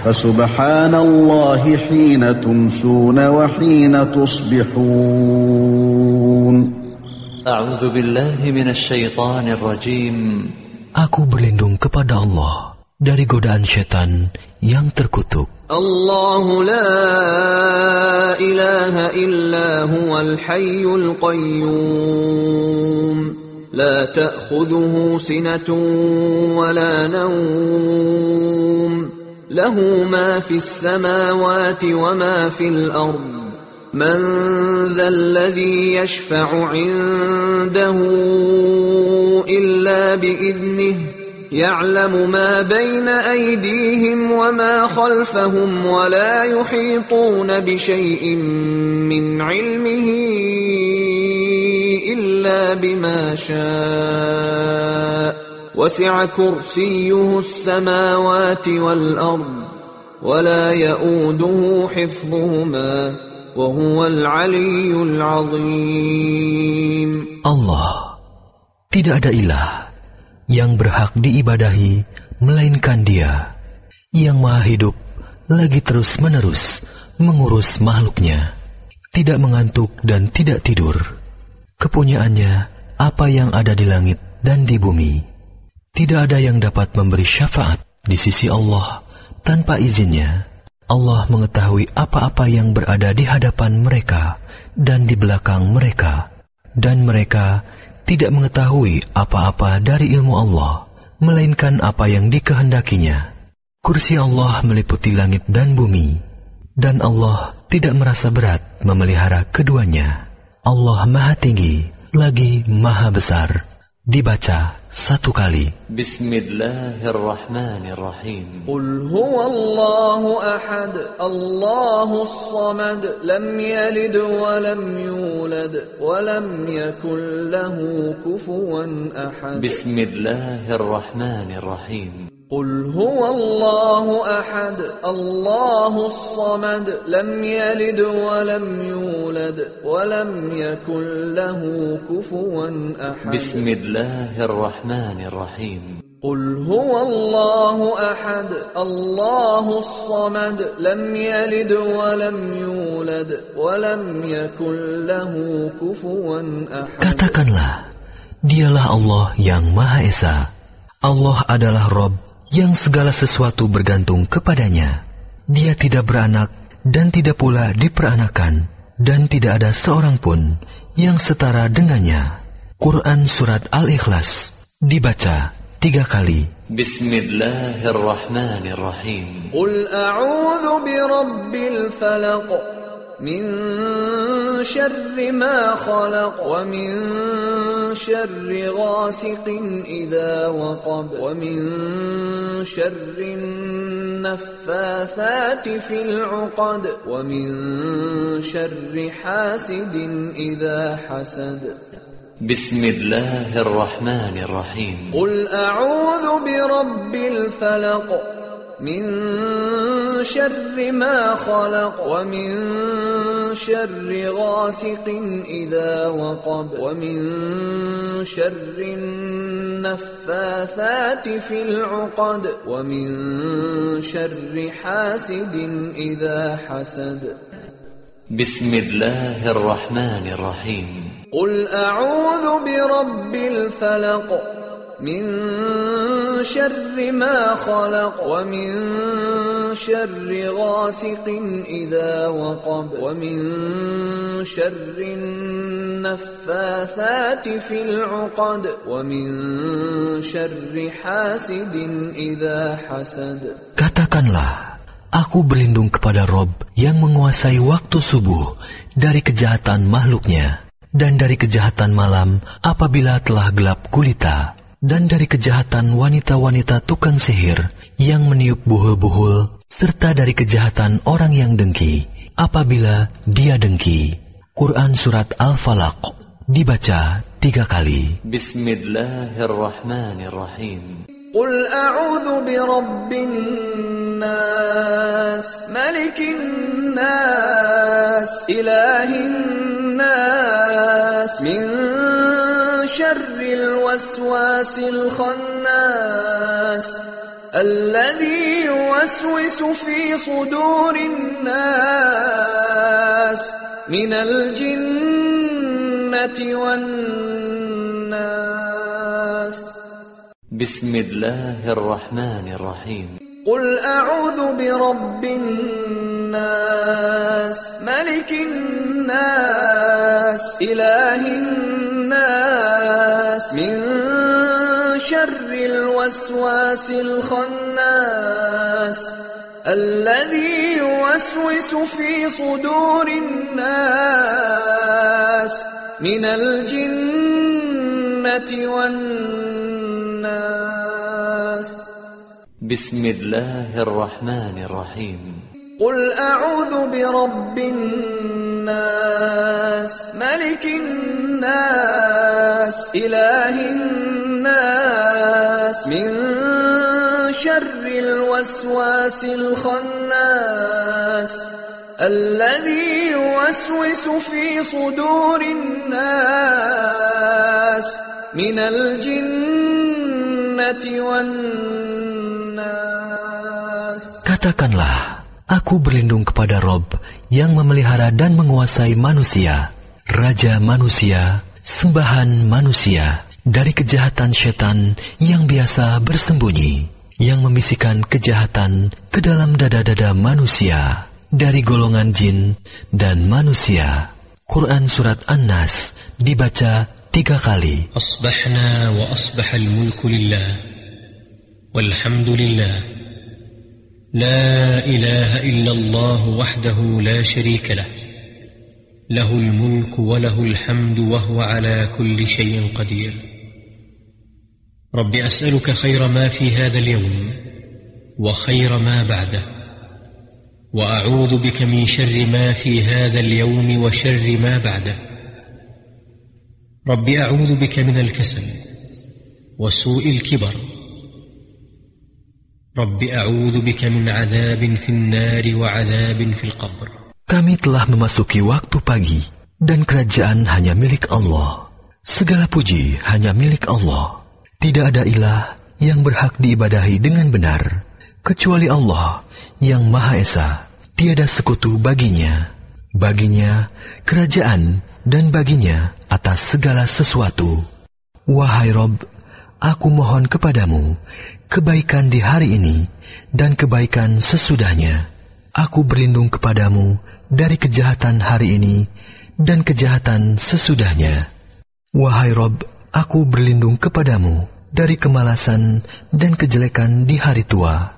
فسبحان الله حين تمسون وحين تصبحون. أعوذ بالله من الشيطان الرجيم. Aku berlindung kepada Allah dari godaan syaitan yang terkutuk. Allahu la ilaha illa huwal hayyul qayyum. La ta'khudhuhu sinatun wa la nawm. له ما في السماوات وما في الأرض من ذا الذي يشفع عنده إلا بإذنه يعلم ما بين أيديهم وما خلفهم ولا يحيطون بشيء من علمه إلا بما شاء وسع كرسيه السماوات والأرض ولا يؤوده حفظهما وهو العلي العظيم. Allah, tidak ada ilah yang berhak diibadahi melainkan Dia, yang Maha Hidup lagi terus-menerus mengurus makhluknya, tidak mengantuk dan tidak tidur. Kepunyaannya apa yang ada di langit dan di bumi. Tidak ada yang dapat memberi syafaat di sisi Allah tanpa izinnya. Allah mengetahui apa-apa yang berada di hadapan mereka dan di belakang mereka. Dan mereka tidak mengetahui apa-apa dari ilmu Allah, melainkan apa yang dikehendakinya. Kursi Allah meliputi langit dan bumi, dan Allah tidak merasa berat memelihara keduanya. Allah Maha Tinggi, lagi Maha Besar. Dibaca satu kali. Bismillahirrahmanirrahim. Qul huwallahu ahad, Allahus samad, lam yalid wa lam yulad, wa lam yakul lahu kufuwan ahad. Bismillahirrahmanirrahim. قل هو الله أحد الله الصمد لم يلد ولم يولد ولم يكن له كفوا أحد. بسم الله الرحمن الرحيم. قل هو الله أحد الله الصمد لم يلد ولم يولد ولم يكن له كفوا أحد. Katakanlah, Dialah Allah yang Maha Esa. Allah adalah Rabb yang segala sesuatu bergantung kepadanya. Dia tidak beranak dan tidak pula diperanakan, dan tidak ada seorang pun yang setara dengannya. Quran Surat Al-Ikhlas, dibaca 3 kali. Bismillahirrahmanirrahim. Qul a'udzu birabbil falaq min syarri ma khalaq wa min syarri ghasiqin idza waqab wa min syarri naffathati fil 'uqad wa min syarri hasidin idza hasad. Bismillahirrahmanirrahim. Qul a'udzu birabbil falaq min syarri ma khalaq wa min syarri ghasiqin idza waqab wa min syarri naffathati fil 'uqad wa min syarri hasidin idza hasad. Bismillahirrahmanirrahim. Qul a'udzu birabbil falaq min syarri ma khalaq wa min syarri ghasiqin idza waqab wa min syarri naffathati fil 'uqad wa min syarri hasidin idza hasad. Katakanlah, aku berlindung kepada Rabb yang menguasai waktu subuh dari kejahatan makhluknya, dan dari kejahatan malam apabila telah gelap gulita, dan dari kejahatan wanita-wanita tukang sihir yang meniup buhul-buhul, serta dari kejahatan orang yang dengki apabila dia dengki. Quran Surat Al-Falaq, dibaca 3 kali. Bismillahirrahmanirrahim. Qul a'udzu birabbin nas, malikin nas, ilahin nas, min syarril waswasil khannas, الذي يوسوس في صدور الناس من الجنة والناس. بسم الله الرحمن الرحيم. قل أعوذ برب الناس ملك الناس إله الناس من شر الوسواس الخناس الذي يوسوس في صدور الناس من الجنة والناس. بسم الله الرحمن الرحيم. قل أعوذ برب الناس ملك الناس إله الناس من شر الوسواس الخناس الذي يوسوس في صدور الناس من الجنة والناس. Katakanlah, aku berlindung kepada Rob yang memelihara dan menguasai manusia, Raja manusia, sembahan manusia, dari kejahatan setan yang biasa bersembunyi, yang membisikkan kejahatan ke dalam dada-dada manusia, dari golongan jin dan manusia. Quran Surat An-Nas dibaca 3 kali. Asbahna wa asbahal mulku lillah, walhamdulillah. لا إله إلا الله وحده لا شريك له له الملك وله الحمد وهو على كل شيء قدير. رب أسألك خير ما في هذا اليوم وخير ما بعده وأعوذ بك من شر ما في هذا اليوم وشر ما بعده. رب أعوذ بك من الكسل وسوء الكبر. Rabbi a'udzu bika min 'adzabin fin nari wa 'adzabin fil qabr. Kami telah memasuki waktu pagi dan kerajaan hanya milik Allah. Segala puji hanya milik Allah. Tidak ada ilah yang berhak diibadahi dengan benar kecuali Allah yang Maha Esa. Tiada sekutu baginya. Baginya kerajaan dan baginya atas segala sesuatu. Wahai Rabb, aku mohon kepadamu kebaikan di hari ini dan kebaikan sesudahnya. Aku berlindung kepadamu dari kejahatan hari ini dan kejahatan sesudahnya. Wahai Rabb, aku berlindung kepadamu dari kemalasan dan kejelekan di hari tua.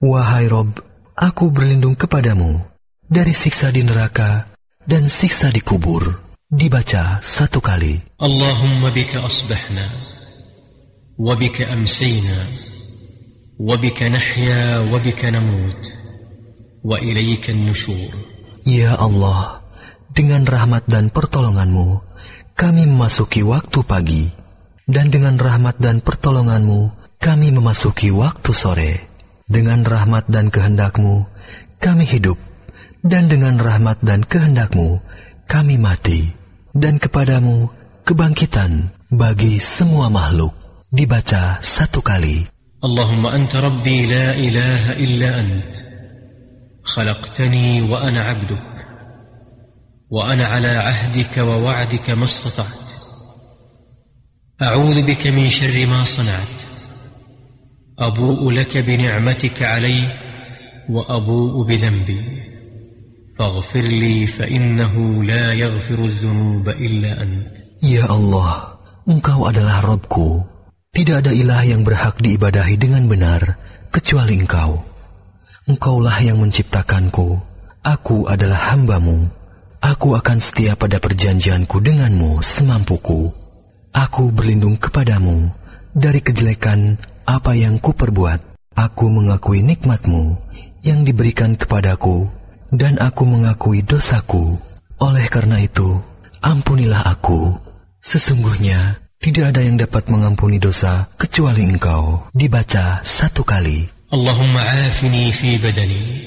Wahai Rabb, aku berlindung kepadamu dari siksa di neraka dan siksa di kubur. Dibaca 1 kali. Allahumma bika asbahna wa bika amsayna وَبِكَ نَحْيَا وَبِكَ نَمُوتُ وَإِلَيْكَ النُّشُورُ. Ya Allah, dengan rahmat dan pertolongan-Mu, kami memasuki waktu pagi, dan dengan rahmat dan pertolongan-Mu, kami memasuki waktu sore. Dengan rahmat dan kehendak-Mu, kami hidup, dan dengan rahmat dan kehendak-Mu, kami mati. Dan kepadamu kebangkitan bagi semua makhluk. Dibaca 1 kali. Allahumma anta rabbi la ilaha illa ant khalaqtani wa ana 'abduk wa ana 'ala 'ahdika wa wa'dika mastata'tu a'udzu bika min sharri ma sana'tu abu'u laka bi ni'matika 'alayya wa abu'u bi dhanbi faghfir li fa innahu la yaghfiru adh-dhunuba illa ant. Ya Allah, Engkau adalah Rabbku. Tidak ada ilah yang berhak diibadahi dengan benar kecuali Engkau. Engkaulah yang menciptakanku. Aku adalah hamba-Mu. Aku akan setia pada perjanjianku denganmu semampuku. Aku berlindung kepadamu dari kejelekan apa yang kuperbuat. Aku mengakui nikmat-Mu yang diberikan kepadaku, dan aku mengakui dosaku. Oleh karena itu, ampunilah aku. Sesungguhnya tidak ada yang dapat mengampuni dosa kecuali Engkau. Dibaca 1 kali. Allahumma afini fi badani,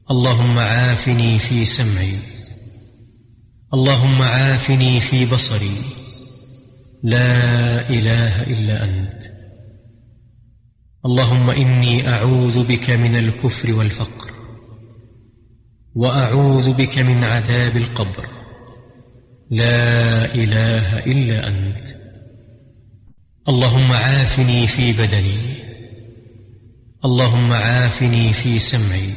Allahumma afini fi sam'i, Allahumma afini fi basari, la ilaha illa ant. اللهم إني أعوذ بك من الكفر والفقر وأعوذ بك من عذاب القبر لا إله إلا أنت اللهم عافني في بدني اللهم عافني في سمعي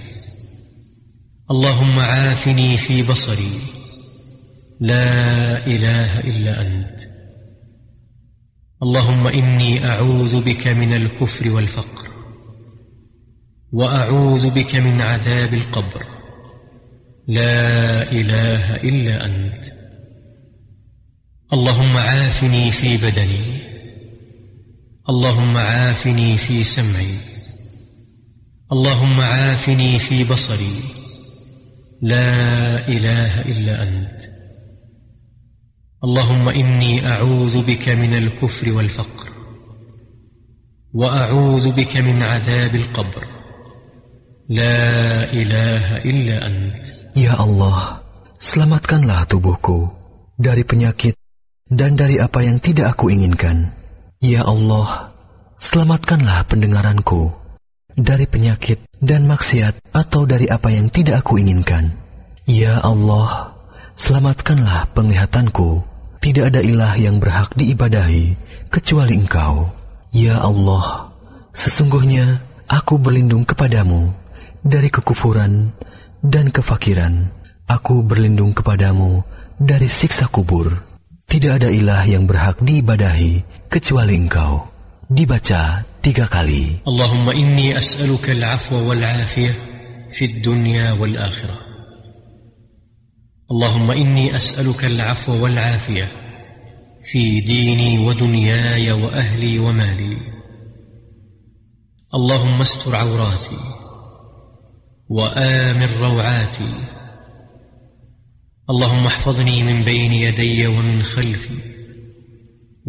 اللهم عافني في بصري لا إله إلا أنت اللهم إني أعوذ بك من الكفر والفقر وأعوذ بك من عذاب القبر لا إله إلا أنت اللهم عافني في بدني اللهم عافني في سمعي اللهم عافني في بصري لا إله إلا أنت اللهم إني أعوذ بك من الكفر والفقر وأعوذ بك من عذاب القبر لا إله إلا أنت. Ya Allah, selamatkanlah tubuhku dari penyakit dan dari apa yang tidak aku inginkan. Ya Allah, selamatkanlah pendengaranku dari penyakit dan maksiat atau dari apa yang tidak aku inginkan. Ya Allah, selamatkanlah penglihatanku. Tidak ada ilah yang berhak diibadahi kecuali Engkau. Ya Allah, sesungguhnya aku berlindung kepadamu dari kekufuran dan kefakiran. Aku berlindung kepadamu dari siksa kubur. Tidak ada ilah yang berhak diibadahi kecuali Engkau. Dibaca 3 kali. Allahumma inni as'aluka al-'afwa wal-'afiyah fid dunya wal-akhirah. Allahumma inni as'aluka al-'afwa wal-'afiyah fi dini wa dunyaya wa ahli wa mali. Allahumma astur 'awrati wa amir raw'ati. Allahumma ihfazni min bayni yadayya wa min khalfi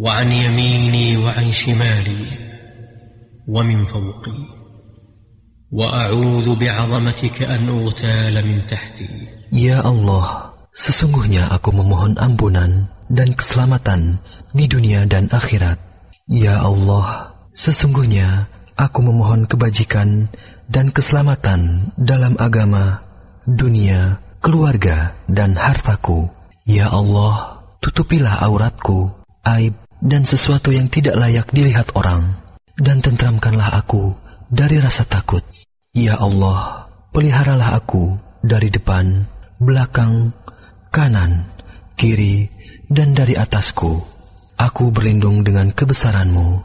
wa 'an yamini wa 'an shimali wa min fawqi wa a'udzu bi'azamatika an ughtala min tahti. Ya Allah, sesungguhnya aku memohon ampunan dan keselamatan di dunia dan akhirat. Ya Allah, sesungguhnya aku memohon kebajikan dan keselamatan dalam agama, dunia, keluarga, dan hartaku. Ya Allah, tutupilah auratku, aib, dan sesuatu yang tidak layak dilihat orang, dan tentramkanlah aku dari rasa takut. Ya Allah, peliharalah aku dari depan, belakang, kanan, kiri, dan dari atasku. Aku berlindung dengan kebesaran-Mu,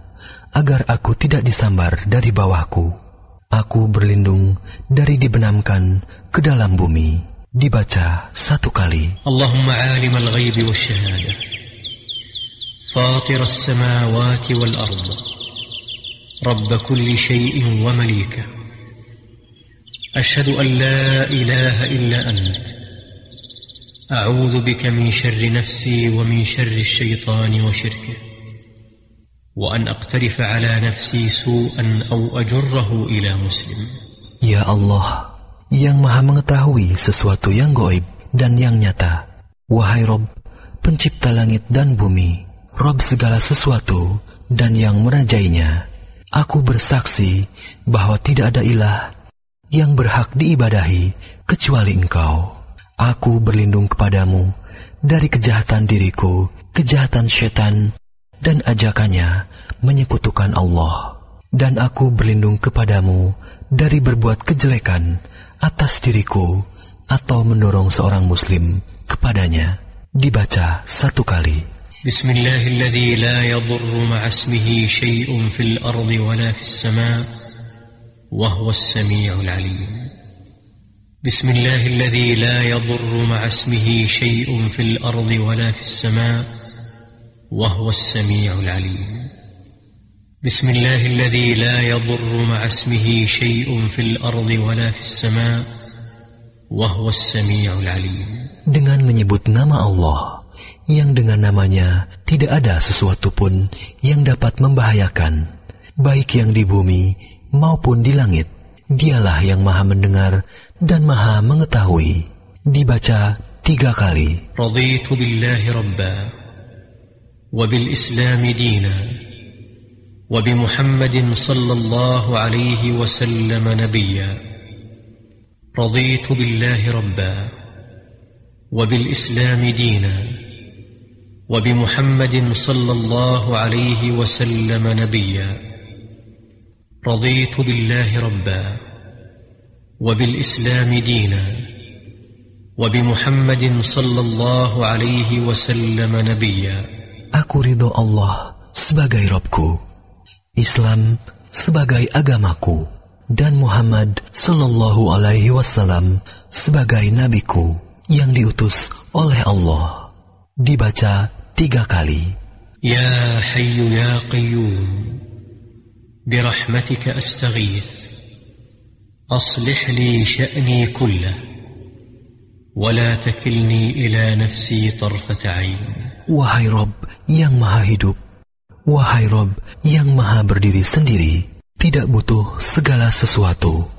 agar aku tidak disambar dari bawahku. Aku berlindung dari dibenamkan ke dalam bumi. Dibaca 1 kali. Allahumma 'alimal ghaibi wasyahada, fatir as-samawati wal ard, rabb kulli shay'in wa malika. Ashhadu an la ilaha illa ant. A'udzu bika min syarri nafsi wa min syarri asy-syaitani wa syirkihi. وأن أقترف على نفسي سوءا أو أجره إلى مسلم. Ya Allah, yang maha mengetahui sesuatu yang gaib dan yang nyata. Wahai Rob, pencipta langit dan bumi, Rob segala sesuatu dan yang merajainya, aku bersaksi bahwa tidak ada ilah yang berhak diibadahi kecuali Engkau. Aku berlindung kepadamu dari kejahatan diriku, kejahatan syaitan, dan ajakannya menyekutukan Allah. Dan aku berlindung kepadamu dari berbuat kejelekan atas diriku atau mendorong seorang muslim kepadanya. Dibaca 1 kali. Bismillahilladzi la yadurru ma'asmihi syai'un fil ardi wala fis sama' wa huwas sami'ul 'alim. Bismillahilladzi la yadurru ma'asmihi syai'un fil ardi wala fis sama' وهو السميع العليم. بسم الله الذي لا يضر مع اسمه شيء في الأرض ولا في السماء وهو السميع العليم. Dengan menyebut nama Allah, yang dengan namanya tidak ada sesuatu pun yang dapat membahayakan, baik yang di bumi maupun di langit. Dialah yang maha mendengar dan maha mengetahui. Dibaca 3 kali. Raditu billahi rabba وبالإسلام دينا وبمحمد صلى الله عليه وسلم نبيا رضيت بالله ربا وبالإسلام دينا وبمحمد صلى الله عليه وسلم نبيا رضيت بالله ربا وبالإسلام دينا وبمحمد صلى الله عليه وسلم نبيا. Aku ridho Allah sebagai Rabbku, Islam sebagai agamaku, dan Muhammad sallallahu alaihi wasallam sebagai nabiku yang diutus oleh Allah. Dibaca 3 kali. Ya Hayyu ya Qayyum birahmatika astaghith aslih li sya'ni kullah wa la takilni ila nafsi tarfata 'ain. Wahai Rabb yang maha hidup, wahai Rabb yang maha berdiri sendiri, tidak butuh segala sesuatu.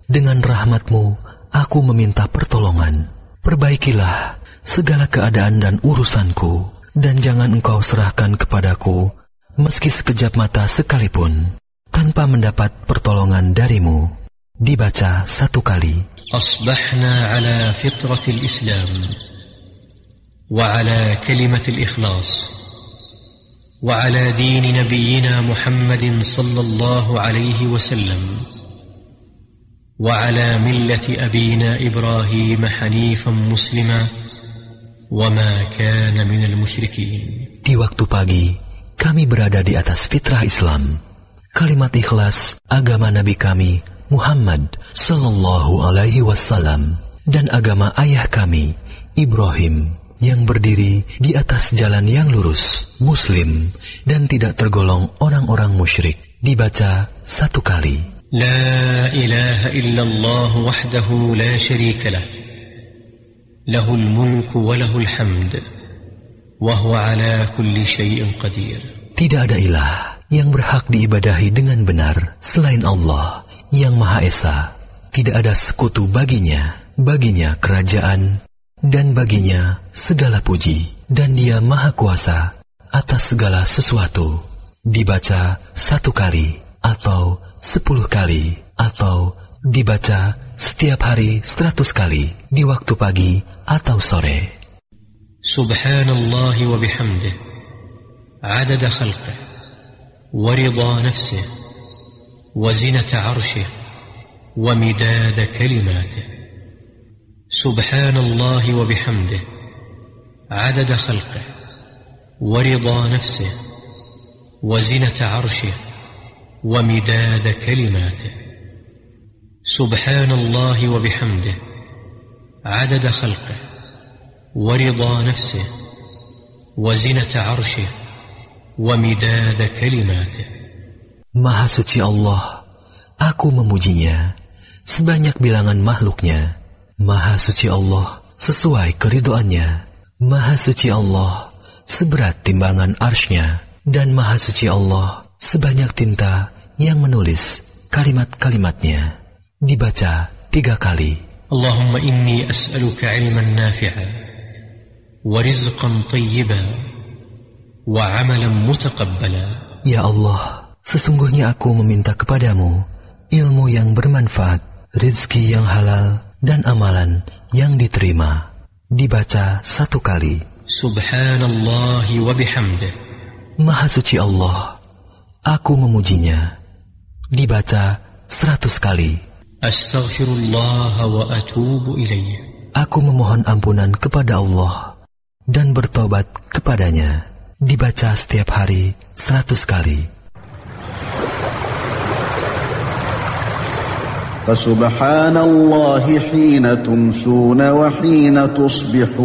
Dengan rahmat-Mu aku meminta pertolongan. Perbaikilah segala keadaan dan urusanku, dan jangan Engkau serahkan kepadaku meski sekejap mata sekalipun tanpa mendapat pertolongan dari-Mu. Dibaca 1 kali. Asbahna ala fitratil Islam wa ala kalimatil ikhlas wa ala dini nabiyyina Muhammadin sallallahu alaihi wasallam wa ala millati abina Ibrahim hanifan muslima wa ma kana minal musyrikin. Di waktu pagi kami berada di atas fitrah Islam, kalimat ikhlas agama Nabi kami Muhammad sallallahu alaihi wasallam, dan agama ayah kami Ibrahim yang berdiri di atas jalan yang lurus, muslim, dan tidak tergolong orang-orang musyrik. Dibaca 1 kali. La ilaha illallah wahdahu la syarika lah, lahul mulku wa lahul hamd wa huwa ala kulli syai'in qadir. Tidak ada ilah yang berhak diibadahi dengan benar selain Allah yang Maha Esa. Tidak ada sekutu baginya, baginya kerajaan, dan baginya segala puji, dan Dia Maha Kuasa atas segala sesuatu. Dibaca 1 kali, atau 10 kali, atau dibaca setiap hari 100 kali, di waktu pagi atau sore. Subhanallah wa bihamdih, adada khalqih, wa ridha nafsih, wa zinata arshih, wa midada kalimatih. Subhanallah wa bihamdih, adada khalqih, wa ridha nafsih, wa zinata arshih, wa midada kalimatih. Subhanallah wa bihamdih, adada khalqih, wa ridha nafsih, wa zinata arshih, wa midada kalimatih. Maha suci Allah, aku memujinya sebanyak bilangan makhluknya. Maha suci Allah sesuai keridhoannya. Maha suci Allah seberat timbangan arsy-Nya, dan Maha suci Allah sebanyak tinta yang menulis kalimat-kalimatnya. Dibaca 3 kali. Allahumma inni as'aluka ilman nafi'a wa rizqan tayyiban wa amalan mutaqabbala. Ya Allah, sesungguhnya aku meminta kepadamu ilmu yang bermanfaat, rezeki yang halal, dan amalan yang diterima. Dibaca 1 kali. Subhanallah wa bihamdih, Maha suci Allah, aku memujinya. Dibaca 100 kali. Astaghfirullah wa atubu ilaih, aku memohon ampunan kepada Allah dan bertobat kepadanya. Dibaca setiap hari 100 kali. Fasubhanallahi hina tumsuna wa hina tusbihun.